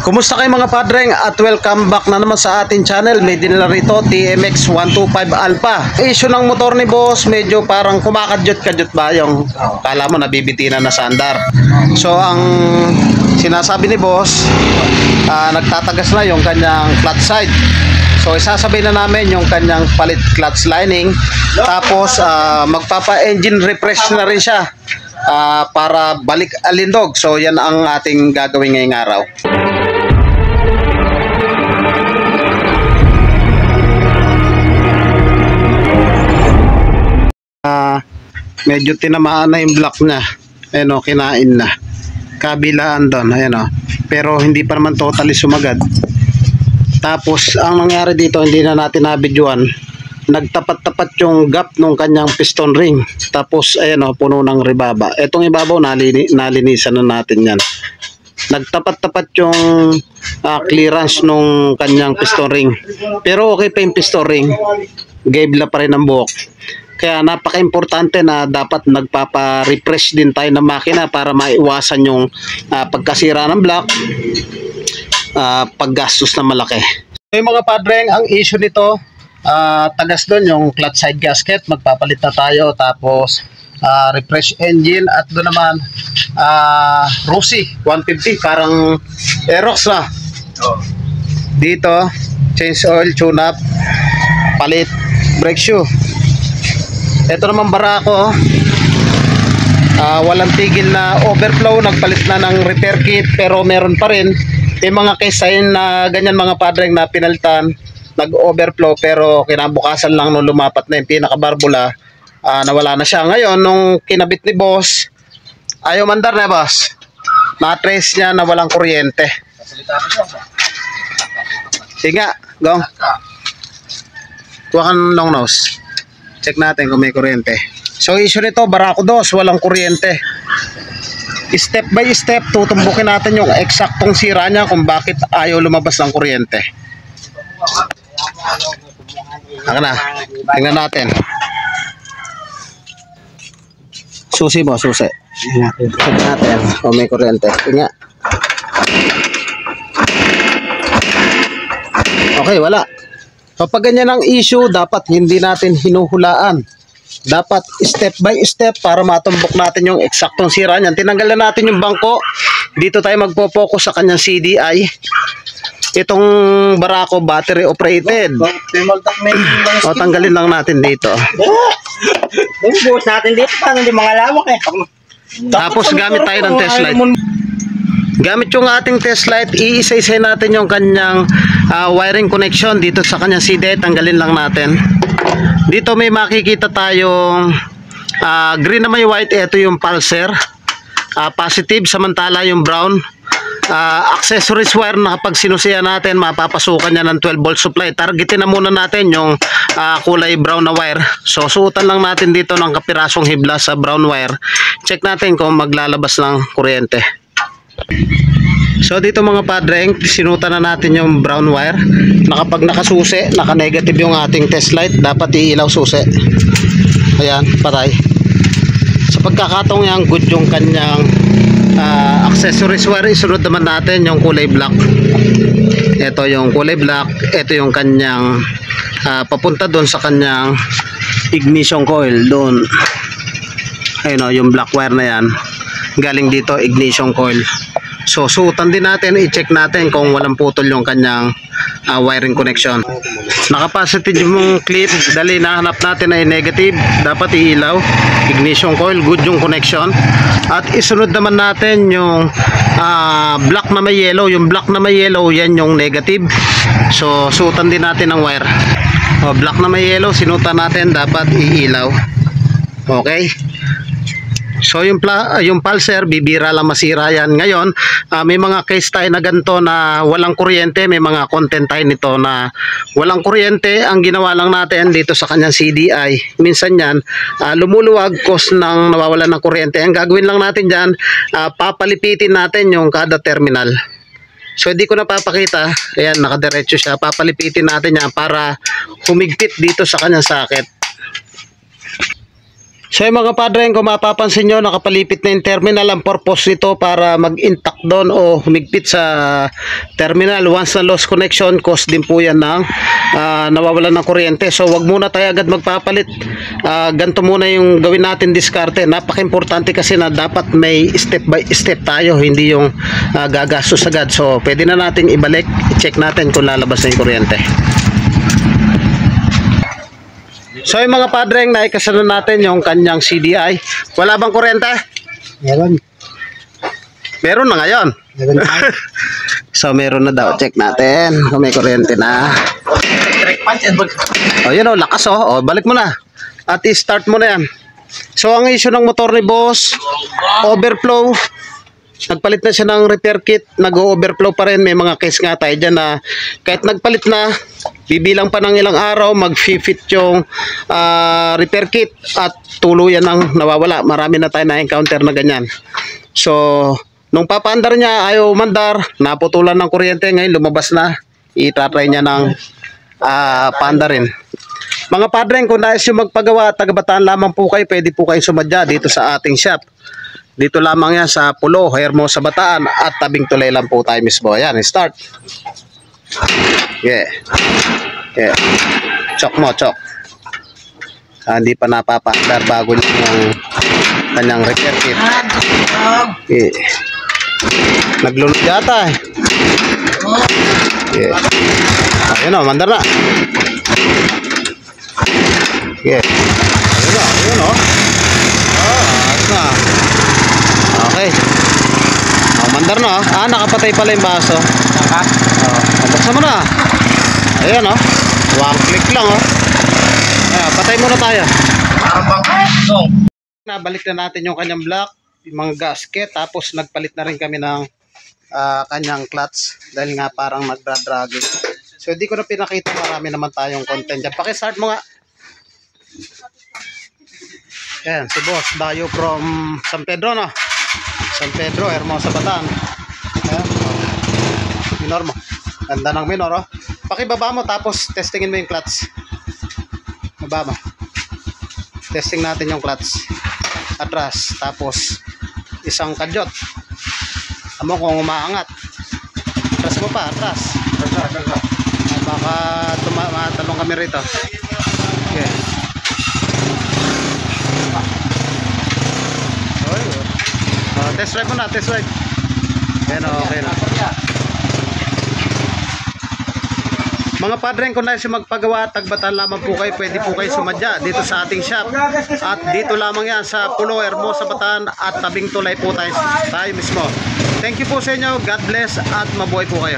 Kumusta kayo mga padreng at welcome back na naman sa ating channel. May dinala rito TMX 125 Alpha. Issue ng motor ni boss, medyo parang kumakadyot-kadyot ba yung kala mo nabibitinan na sa andar. So ang sinasabi ni boss, nagtatagas na yung kanyang clutch side. So isasabay na namin yung kanyang palit clutch lining. Tapos magpapa-engine refresh na rin siya para balik alindog. So yan ang ating gagawin ngayong araw. Medyo tinamaan na yung block niya. Ayan o, kinain na. Kabilaan doon, ayan o. Pero hindi pa naman totally sumagad. Tapos ang nangyari dito, hindi na natin nabidyoan. Nagtapat-tapat yung gap ng kanyang piston ring. Tapos ayan o, puno ng rebaba. Etong ibabaw, nalinisan na natin yan. Nagtapat-tapat yung clearance ng kanyang piston ring. Pero okay pa yung piston ring. Gabla pa rin ang buhok. Kaya napaka-importante na dapat nagpapa-refresh din tayo ng makina para maiwasan yung pagkasira ng block, paggastos na malaki. So yung mga padreng, ang issue nito, tagas doon yung clutch side gasket, magpapalit na tayo, tapos refresh engine, at doon naman Rossi 150, parang Aerox na. Dito, change oil, tune up, palit brake shoe. Ito naman Barako, walang tigil na overflow, nagpalit na ng repair kit, pero meron pa rin yung mga case na ganyan mga padreng na pinalitan, nag-overflow, pero kinabukasan lang nung lumapat na yung pinakabarbula, nawala na siya. Ngayon, nung kinabit ni boss, ayaw mandar na boss, na-trace niya na walang kuryente. Sige nga, go. Kuha ka ng long nose. Check natin kung may kuryente. So issue nito, Barako 2, walang kuryente. Step by step, tutumbukin natin yung eksaktong sira niya kung bakit ayaw lumabas ng kuryente. Haka na, tingnan natin. Susi mo, susi. Check natin kung may kuryente. Tingnan. Okay, wala. Kapag ganyan ang issue, dapat hindi natin hinuhulaan. Dapat step by step para matumbok natin yung eksaktong sira niyan. Tinanggal na natin yung bangko. Dito tayo magpo-focus sa kanyang CDI. Itong Barako battery operated. O, tanggalin lang natin dito. Buhos natin dito, paano di mga lawak eh. Tapos gamit tayo ng test light. Gamit yung ating test light, iisa-isa natin yung kanyang wiring connection dito sa kanyang CDI. Tanggalin lang natin. Dito may makikita tayong green na may white. Ito yung pulser, positive, samantala yung brown accessories wire na kapag sinusiya natin, mapapasukan niya ng 12 volt supply. Targetin na muna natin yung kulay brown na wire. So suotan lang natin dito ng kapirasong hibla sa brown wire. Check natin kung maglalabas ng kuryente. So dito mga padreng, sinutan na natin yung brown wire. Kapag nakasusi, naka-negative yung ating test light, dapat iilaw susi. Ayan, patay. Sa pagkakataong yan, good yung kanyang accessories wire. Isunod naman natin yung kulay black. Ito yung kulay black. Ito yung kanyang papunta doon sa kanyang ignition coil doon. Ayun o, yung black wire na yan, galing dito ignition coil. So suotan din natin, i-check natin kung walang putol yung kanyang wiring connection. Nakapositive yung clip, dali nahanap natin ay negative, dapat iilaw. Ignition coil, good yung connection. At isunod naman natin yung black na may yellow. Yung black na may yellow, yan yung negative. So suotan din natin ang wire. Black na may yellow, sinutan natin, dapat iilaw. Okay. So yung pulser, bibira lang masira yan. Ngayon, may mga case tayo na ganito na walang kuryente. May mga content tayo nito na walang kuryente. Ang ginawa lang natin dito sa kanyang CDI, minsan yan, lumuluwag cause ng nawawalan ng kuryente. Ang gagawin lang natin dyan, papalipitin natin yung kada terminal. So hindi ko napapakita. Ayan, nakadiretso siya. Papalipitin natin yan para humigpit dito sa kanyang socket. So yung mga padre, kung mapapansin nyo, nakapalipit na yung terminal. Ang purpose nito para mag-intact doon o humigpit sa terminal. Once na lost connection, cause din po yan ng nawawalan ng kuryente. So wag muna tayo agad magpapalit. Ganito muna yung gawin natin diskarte. Napaka-importante kasi na dapat may step by step tayo, hindi yung gagastos agad. So pwede na natin ibalik, i-check natin kung lalabas na yung kuryente. So yung mga padreng, naikasano natin yung kanyang CDI. Wala bang kuryente? Meron. Meron na ngayon. Meron tayo. So meron na daw. Check natin kung may kuryente na. O yun o, lakas o. Balik mo na. At i-start mo na yan. So ang issue ng motor ni boss, overflow. Nagpalit na siya ng repair kit, nag-overflow pa rin. May mga case nga tayo dyan na kahit nagpalit na, bibilang pa ng ilang araw, mag-fit yung repair kit at tuluyan ang nawawala. Marami na tayo na-encounter na ganyan. So, nung papaandar niya, ayaw mandar, naputulan ng kuryente, ngayon lumabas na, itatry niya ng paandarin. Mga padreng, kung nais yung magpagawa, taga-Bataan lamang po kayo, pwede po kayo sumadya dito sa ating shop. Dito lamang yan sa Pulo, Hermosa, Bataan at tabing tulay lang po tayo mismo. Ayan, start. Yeah. Yeah. Chok mo, chok. Hindi pa napapaandar bago yung kanyang repair kit. Yeah. Naglunod yata eh. Yeah. Ayun o, mandar na. Yeah. Ayun o. Ayos na. Okay. Mandar na. Nakapatay pala yung baso. Buksan mo na. Ayan o. One click lang o. Ayan, patay muna tayo. Nabalik na natin yung kanyang block, yung mga gasket, tapos nagpalit na rin kami ng kanyang clutch dahil nga parang nagdradragging. So hindi ko na pinakita, marami naman tayong content dyan. Pakistart mo nga. Ayan, si boss Dayo from San Pedro, no? San Pedro, Hermosa, Bataan. Ayan, minor mo. Ganda ng minor, oh. Pakibaba mo, tapos testingin mo yung clutch. Baba mo. Testing natin yung clutch. Atras, tapos isang kadyot. Amo kung umaangat. Atras mo pa, atras. Baka matalong kami rito. Okay. Test drive mo na, test drive. Ayan, okay na. Mga padreng, kung nais magpagawa, tagbatan lamang po kayo, pwede po kayo sumadya dito sa ating shop. At dito lamang yan sa Pulo, Hermosa, Bataan at tabing tulay po tayo mismo. Thank you po sa inyo, God bless at mabuhay po kayo.